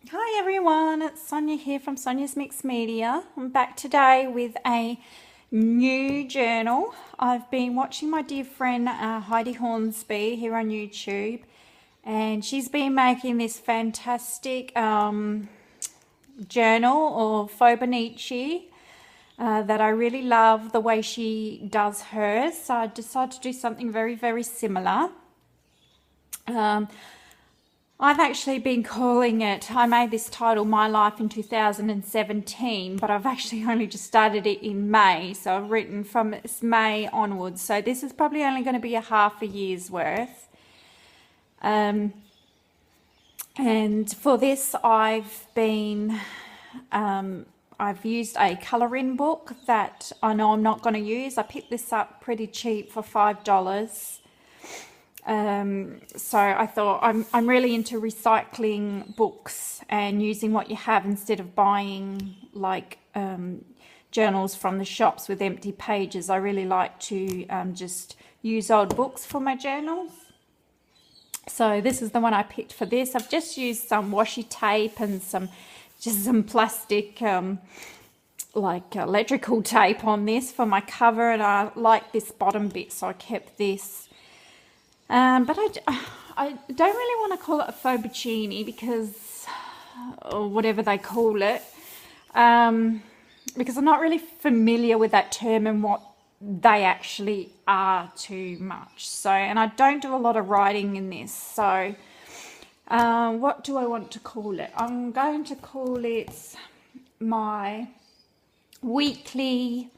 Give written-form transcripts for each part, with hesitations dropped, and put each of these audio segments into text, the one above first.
Hi everyone, it's Sonia here from Sonia's Mixed Media. I'm back today with a new journal. I've been watching my dear friend Heidi Horsby here on YouTube, and she's been making this fantastic journal of Fauxbonichi that I really love the way she does hers. So I decided to do something very, very similar. I've actually been calling it, I made this title My Life in 2017, but I've actually only just started it in May. So I've written from May onwards. So this is probably only going to be a half a year's worth. And for this, I've used a colouring book that I know I'm not going to use. I picked this up pretty cheap for $5. So I thought I'm really into recycling books and using what you have instead of buying like journals from the shops with empty pages. I really like to just use old books for my journals. So this is the one I picked for this. I've just used some washi tape and some plastic like electrical tape on this for my cover, and I like this bottom bit, so I kept this. But I don't really want to call it a Fauxbonichi because, or whatever they call it, because I'm not really familiar with that term and what they actually are too much. So, and I don't do a lot of writing in this. So, what do I want to call it? I'm going to call it my weekly...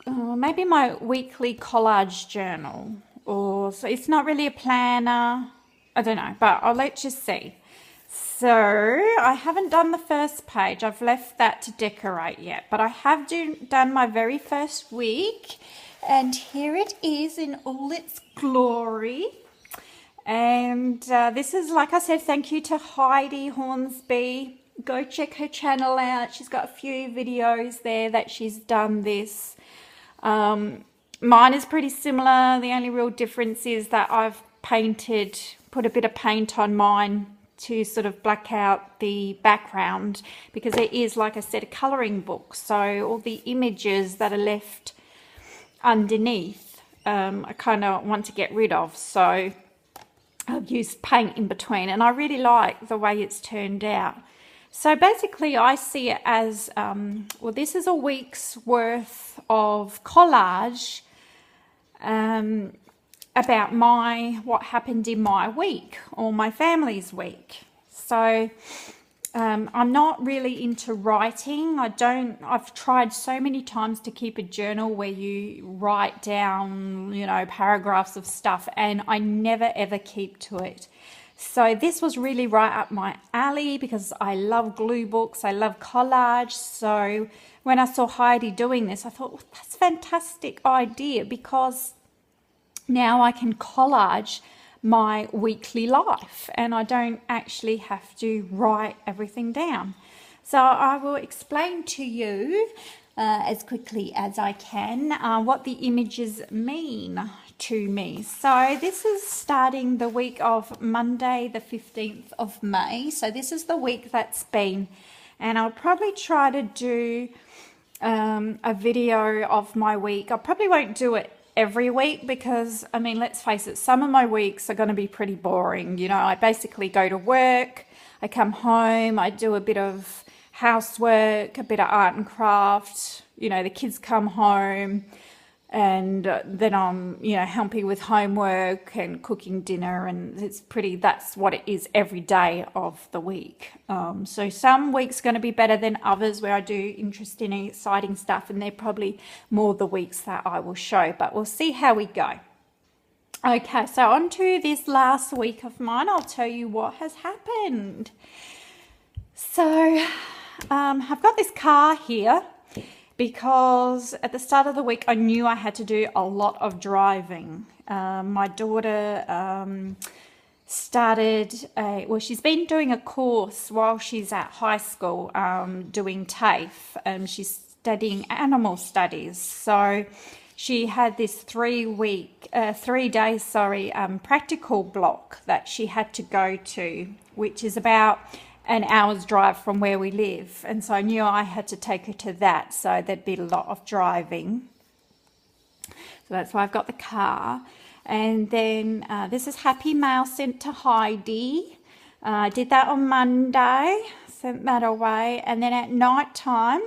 maybe my weekly collage journal, or so it's not really a planner. I don't know, but I'll let you see. So I haven't done the first page. I've left that to decorate yet, but I have done my very first week, and here it is in all its glory. And this is, like I said, thank you to Heidi Horsby. Go check her channel out. She's got a few videos there that she's done this. Mine is pretty similar. The only real difference is that I've put a bit of paint on mine to sort of black out the background, because it is, like I said, a colouring book. So all the images that are left underneath, I kind of want to get rid of. So I've used paint in between, and I really like the way it's turned out. So basically I see it as, well, this is a week's worth of collage about what happened in my week or my family's week. So I'm not really into writing. I've tried so many times to keep a journal where you write down, paragraphs of stuff, and I never ever keep to it. So this was really right up my alley because I love glue books, I love collage. So when I saw Heidi doing this, I thought, well, that's a fantastic idea, because now I can collage my weekly life and I don't actually have to write everything down. So I will explain to you as quickly as I can what the images mean to me. So this is starting the week of Monday the 15th of May. So this is the week that's been, and I'll probably try to do a video of my week. I probably won't do it every week because, I mean, let's face it, some of my weeks are going to be pretty boring. I basically go to work, I come home, I do a bit of housework, a bit of art and craft, the kids come home, and then I'm, helping with homework and cooking dinner, and that's what it is every day of the week. So some weeks are going to be better than others where I do interesting and exciting stuff, and they're probably more the weeks that I will show, but we'll see how we go. Okay, so on to this last week of mine, I'll tell you what has happened. So I've got this car here, because at the start of the week I knew I had to do a lot of driving. My daughter she's been doing a course while she's at high school, doing TAFE, and she's studying animal studies. So she had this 3 day, practical block that she had to go to, which is about an hour's drive from where we live. And so I knew I had to take her to that, so there'd be a lot of driving. So that's why I've got the car. And then this is Happy Mail sent to Heidi. I did that on Monday, sent that away. And then at night time,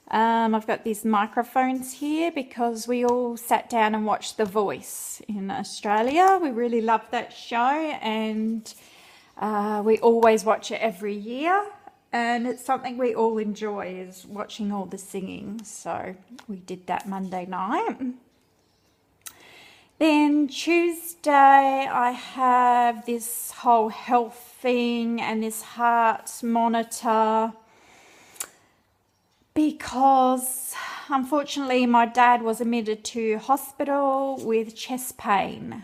I've got these microphones here because we all sat down and watched The Voice in Australia. We really love that show, and we always watch it every year. And it's something we all enjoy, is watching all the singing. So we did that Monday night. Then Tuesday, I have this whole health thing and this heart monitor, because unfortunately my dad was admitted to hospital with chest pain.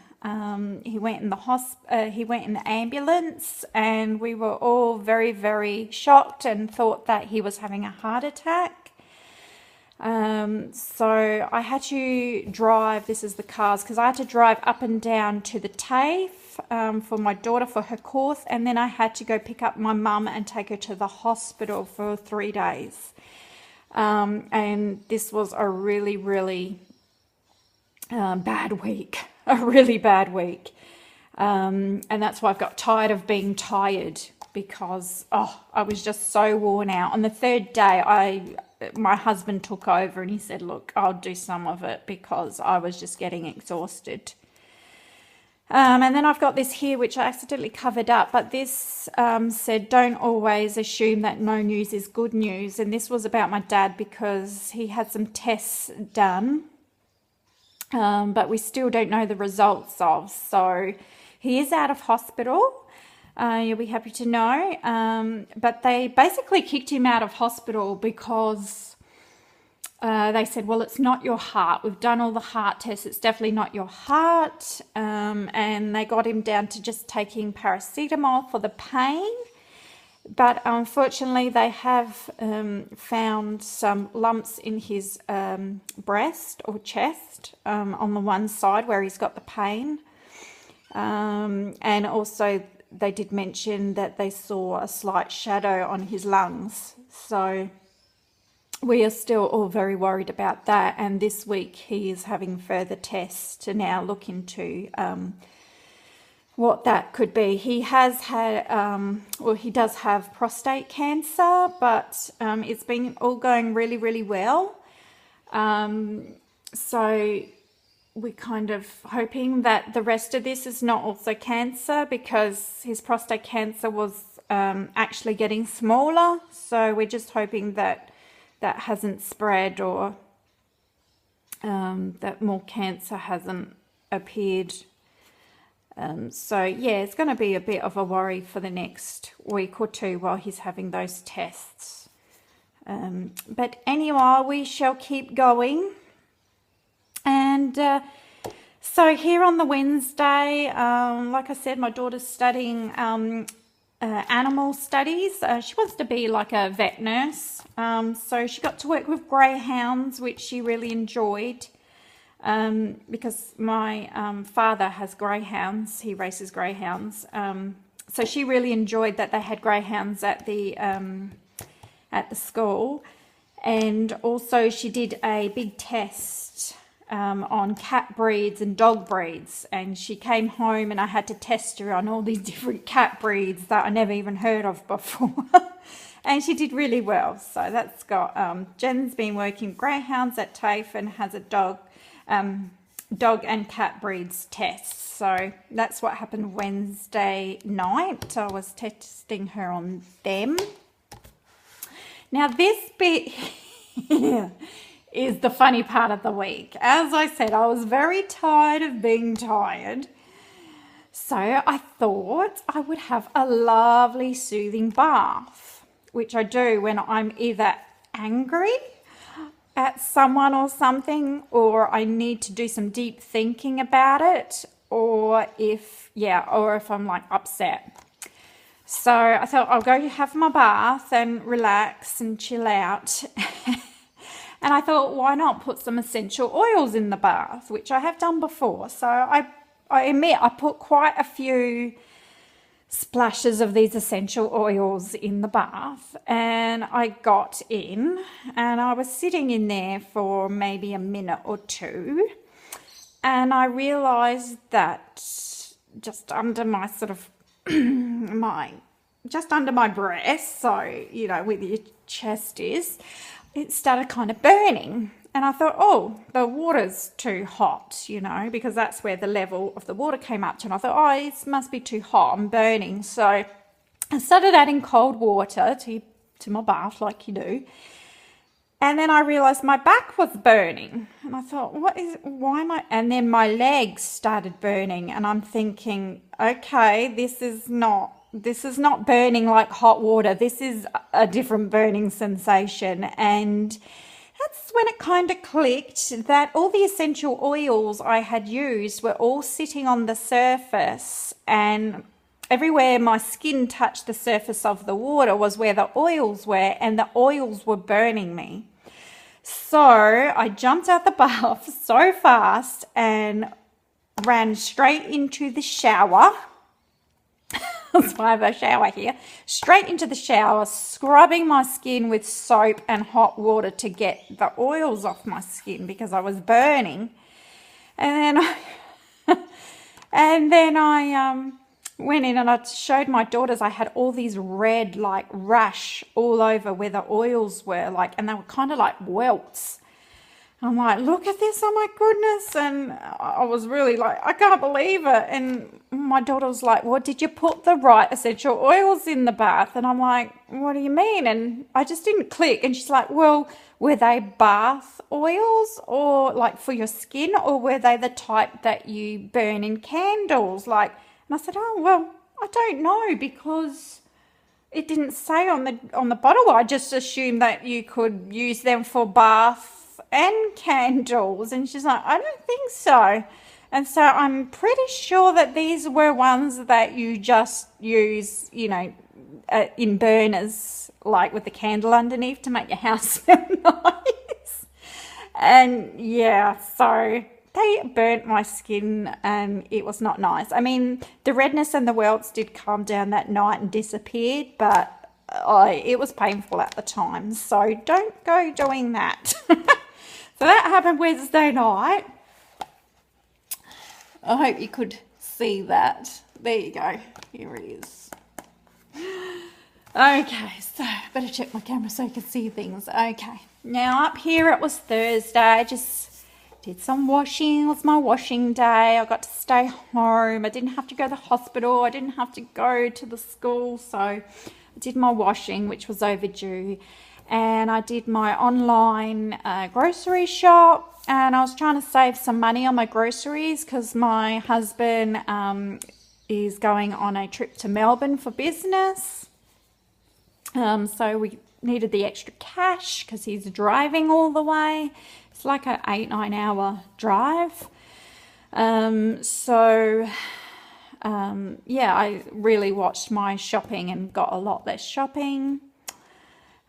He went in the ambulance, and we were all very, very shocked and thought that he was having a heart attack. So I had to drive, this is the cars, because I had to drive up and down to the TAFE for my daughter for her course, and then I had to go pick up my mum and take her to the hospital for 3 days. And this was a really, really bad week, a really bad week. And that's why I've got tired of being tired, because I was just so worn out. On the third day, my husband took over and he said, look, I'll do some of it, because I was just getting exhausted. And then I've got this here, which I accidentally covered up, but this said, don't always assume that no news is good news. And this was about my dad, because he had some tests done, but we still don't know the results of. So he is out of hospital. You'll be happy to know. But they basically kicked him out of hospital because they said, well, it's not your heart. We've done all the heart tests. It's definitely not your heart. And they got him down to just taking paracetamol for the pain. But unfortunately, they have found some lumps in his breast or chest on the one side where he's got the pain. And also they did mention that they saw a slight shadow on his lungs. So we are still all very worried about that. And this week he is having further tests to now look into what that could be. He has had, he does have prostate cancer, but it's been all going really, really well. So we're kind of hoping that the rest of this is not also cancer, because his prostate cancer was actually getting smaller. So we're just hoping that that hasn't spread, or that more cancer hasn't appeared. So yeah, it's going to be a bit of a worry for the next week or two while he's having those tests. But anyway, we shall keep going. And so here on the Wednesday, like I said, my daughter's studying animal studies. She wants to be like a vet nurse. So she got to work with greyhounds, which she really enjoyed, because my father has greyhounds. He races greyhounds. So she really enjoyed that they had greyhounds at the school. And also she did a big test on cat breeds and dog breeds, and she came home and I had to test her on all these different cat breeds that I never even heard of before. And she did really well. So that's got Jen's been working greyhounds at TAFE and has a dog and cat breeds test. So that's what happened Wednesday night. I was testing her on them. Now this bit is the funny part of the week. As I said, I was very tired of being tired. So I thought I would have a lovely soothing bath, which I do when I'm either angry at someone or something, or I need to do some deep thinking about it, or if I'm like upset. So I thought I'll go have my bath and relax and chill out. And I thought, why not put some essential oils in the bath, which I have done before. So I admit I put quite a few splashes of these essential oils in the bath, and I got in and I was sitting in there for maybe a minute or two, and I realized that just under my sort of just under my breast, so you know where your chest is, it started kind of burning. And I thought, oh, the water's too hot, you know, because that's where the level of the water came up to. And I thought, oh, it must be too hot, I'm burning. So I started adding cold water to my bath like you do. And then I realized my back was burning. And I thought, why am I? And then my legs started burning. And I'm thinking, okay, this is not burning like hot water. This is a different burning sensation. And that's when it kind of clicked that all the essential oils I had used were all sitting on the surface, and everywhere my skin touched the surface of the water was where the oils were, and the oils were burning me. So I jumped out the bath so fast and ran straight into the shower. That's why I have a shower here. Straight into the shower, scrubbing my skin with soap and hot water to get the oils off my skin because I was burning. And then I went in and I showed my daughters I had all these red like rash all over where the oils were, like, and they were kind of like welts. I'm like, look at this, oh my goodness. And I was really like, I can't believe it. And my daughter was like, well, did you put the right essential oils in the bath? And I'm like, what do you mean? And I just didn't click. And she's like, well, were they bath oils or like for your skin, or were they the type that you burn in candles? Like, and I said, oh, well, I don't know, because it didn't say on the bottle. I just assumed that you could use them for bath and candles. And she's like, I don't think so. And so I'm pretty sure that these were ones that you just use, you know, in burners, like with the candle underneath to make your house smell nice. And yeah, so they burnt my skin and it was not nice. I mean, the redness and the welts did calm down that night and disappeared, but it was painful at the time. So don't go doing that. So that happened Wednesday night. I hope you could see that. There you go. Here it is. Okay, so I better check my camera so you can see things. Okay, now up here it was Thursday. I just did some washing. It was my washing day. I got to stay home. I didn't have to go to the hospital. I didn't have to go to the school. So I did my washing, which was overdue. And I did my online grocery shop, and I was trying to save some money on my groceries because my husband is going on a trip to Melbourne for business. So we needed the extra cash because he's driving all the way. It's like an 8-9 hour drive. Yeah, I really watched my shopping and got a lot less shopping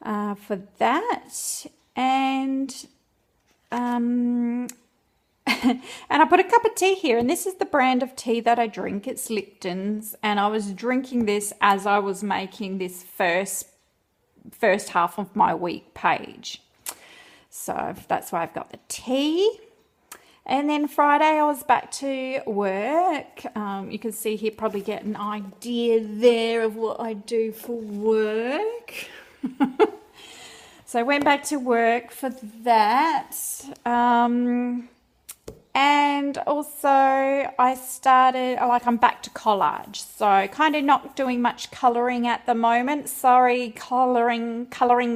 for that. And and I put a cup of tea here, and this is the brand of tea that I drink. It's Lipton's, and I was drinking this as I was making this first half of my week page. So that's why I've got the tea. And then Friday I was back to work. You can see here, probably get an idea there of what I do for work. So I went back to work for that. And also I started, I'm back to collage. So kind of not doing much colouring at the moment. Sorry, colouring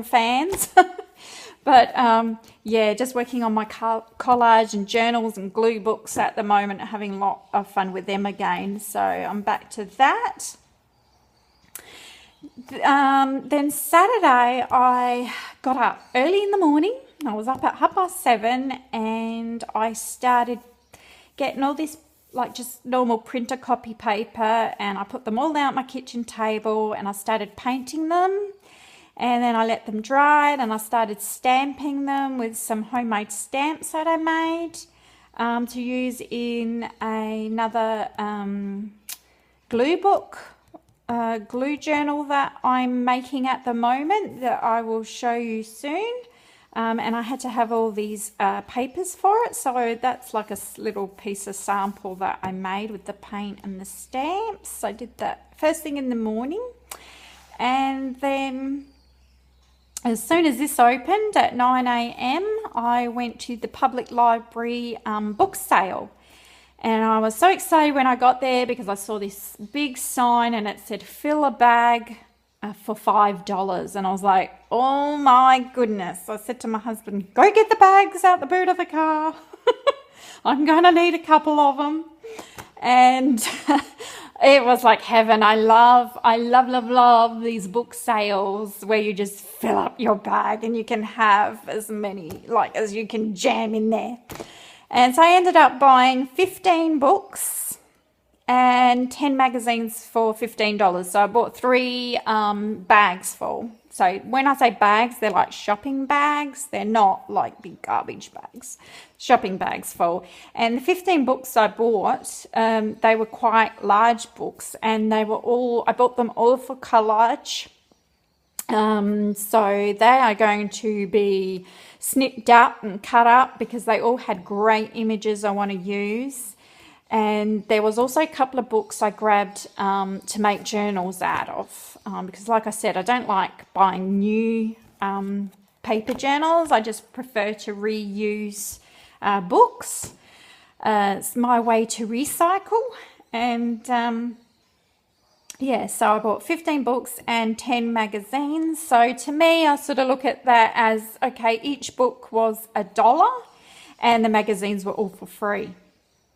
fans. But yeah, just working on my collage and journals and glue books at the moment, having a lot of fun with them again. So I'm back to that. Then Saturday I got up early in the morning. I was up at 7:30 and I started getting all this like just normal printer copy paper, and I put them all out on my kitchen table and I started painting them. And then I let them dry, and I started stamping them with some homemade stamps that I made to use in another glue book, glue journal that I'm making at the moment that I will show you soon. And I had to have all these papers for it, so that's like a little piece of sample that I made with the paint and the stamps. I did that first thing in the morning, and then as soon as this opened at 9 a.m, I went to the public library book sale. And I was so excited when I got there because I saw this big sign and it said fill a bag for $5. And I was like, oh my goodness. I said to my husband, go get the bags out the boot of the car. I'm going to need a couple of them. And it was like heaven. I love these book sales where you just fill up your bag and you can have as many as you can jam in there. And so I ended up buying 15 books and 10 magazines for $15. So I bought 3 bags full. So when I say bags, they're like shopping bags. They're not like big garbage bags. Shopping bags full. And the 15 books I bought, they were quite large books, and they were all, I bought them all for collage. So they are going to be snipped up and cut up because they all had great images I want to use. And there was also a couple of books I grabbed to make journals out of because, like I said, I don't like buying new paper journals. I just prefer to reuse books. It's my way to recycle. And yeah, so I bought 15 books and 10 magazines. So to me, I sort of look at that as, okay, each book was $1 and the magazines were all for free.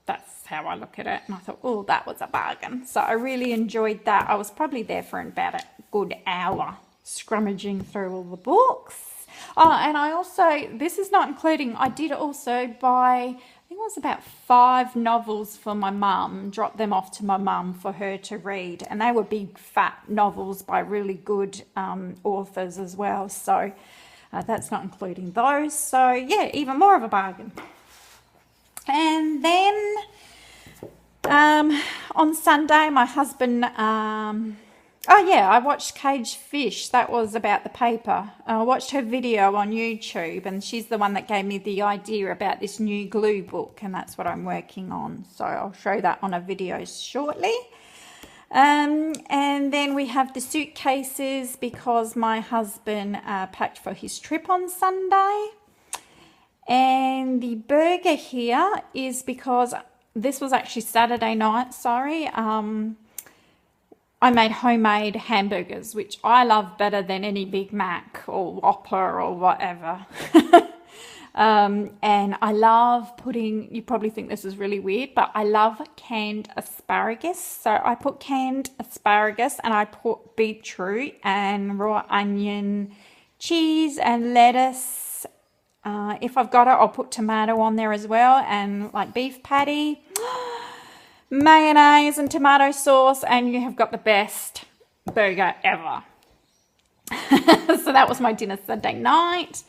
That's how I look at it. And I thought, oh, that was a bargain. So I really enjoyed that. I was probably there for about a good hour scrummaging through all the books. Oh, and I also, this is not including, I did also buy, I think it was about 5 novels for my mum, dropped them off to my mum for her to read. And they were big, fat novels by really good authors as well. So that's not including those. So yeah, even more of a bargain. And then on Sunday, my husband, oh yeah, I watched Caged Fish. That was about the paper. I watched her video on YouTube, and she's the one that gave me the idea about this new glue book, and that's what I'm working on. So I'll show that on a video shortly. And then we have the suitcases because my husband packed for his trip on Sunday. And the burger here is because this was actually Saturday night, sorry. I made homemade hamburgers, which I love better than any Big Mac or Whopper or whatever. And I love putting, you probably think this is really weird, but I love canned asparagus. So I put canned asparagus and I put beetroot and raw onion, cheese and lettuce. If I've got it, I'll put tomato on there as well, and like beef patty, mayonnaise and tomato sauce, and you have got the best burger ever. So that was my dinner Sunday night.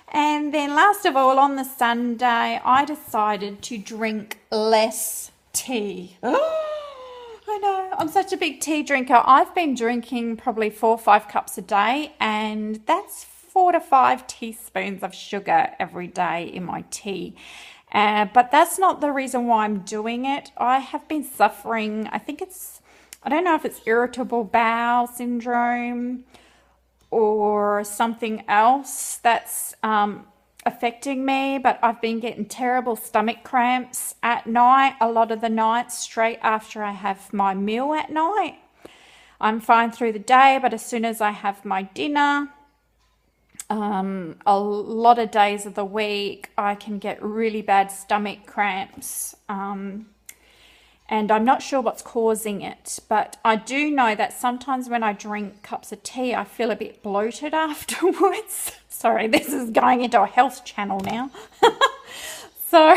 And then last of all, on the Sunday, I decided to drink less tea. I know, I'm such a big tea drinker. I've been drinking probably 4 or 5 cups a day, and that's 4 to 5 teaspoons of sugar every day in my tea. But that's not the reason why I'm doing it. I have been suffering, I don't know if it's irritable bowel syndrome or something else that's affecting me, but I've been getting terrible stomach cramps at night, a lot of the nights straight after I have my meal at night. I'm fine through the day, but as soon as I have my dinner, a lot of days of the week I can get really bad stomach cramps, and I'm not sure what's causing it, but I do know that sometimes when I drink cups of tea I feel a bit bloated afterwards. Sorry, this is going into a health channel now. So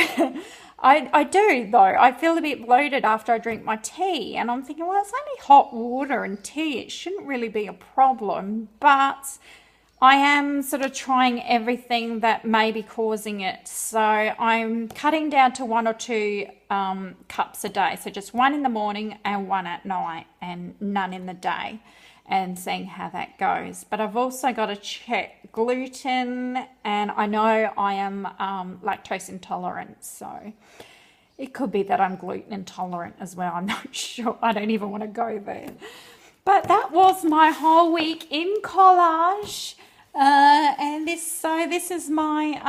I do though. I feel a bit bloated after I drink my tea, and I'm thinking, well, it's only hot water and tea. It shouldn't really be a problem, but I am sort of trying everything that may be causing it. So I'm cutting down to 1 or 2 cups a day. So just 1 in the morning and 1 at night, and none in the day, and seeing how that goes. But I've also got to check gluten, and I know I am lactose intolerant, so it could be that I'm gluten intolerant as well. I'm not sure. I don't even want to go there. But that was my whole week in collage. And this is my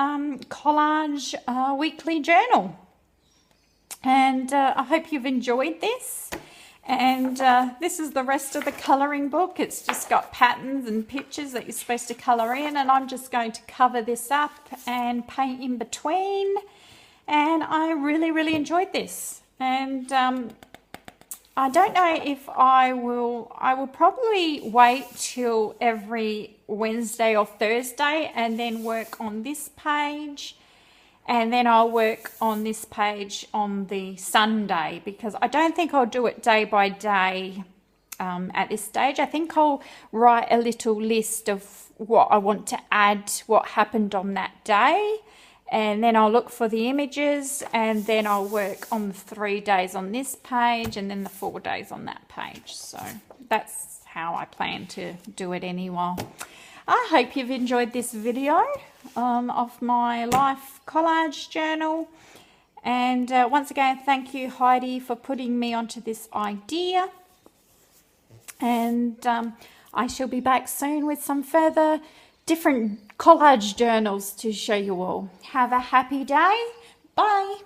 collage weekly journal, and I hope you've enjoyed this. And this is the rest of the colouring book. It's just got patterns and pictures that you're supposed to colour in, and I'm just going to cover this up and paint in between. And I really enjoyed this, and I don't know if I will probably wait till every Wednesday or Thursday and then work on this page, and then I'll work on this page on the Sunday, because I don't think I'll do it day by day at this stage. I think I'll write a little list of what I want to add, what happened on that day, and then I'll look for the images, and then I'll work on the 3 days on this page and then the 4 days on that page. So that's how I plan to do it anyway. I hope you've enjoyed this video of my life collage journal. And once again, thank you, Heidi, for putting me onto this idea. And I shall be back soon with some further different collage journals to show you all. Have a happy day. Bye.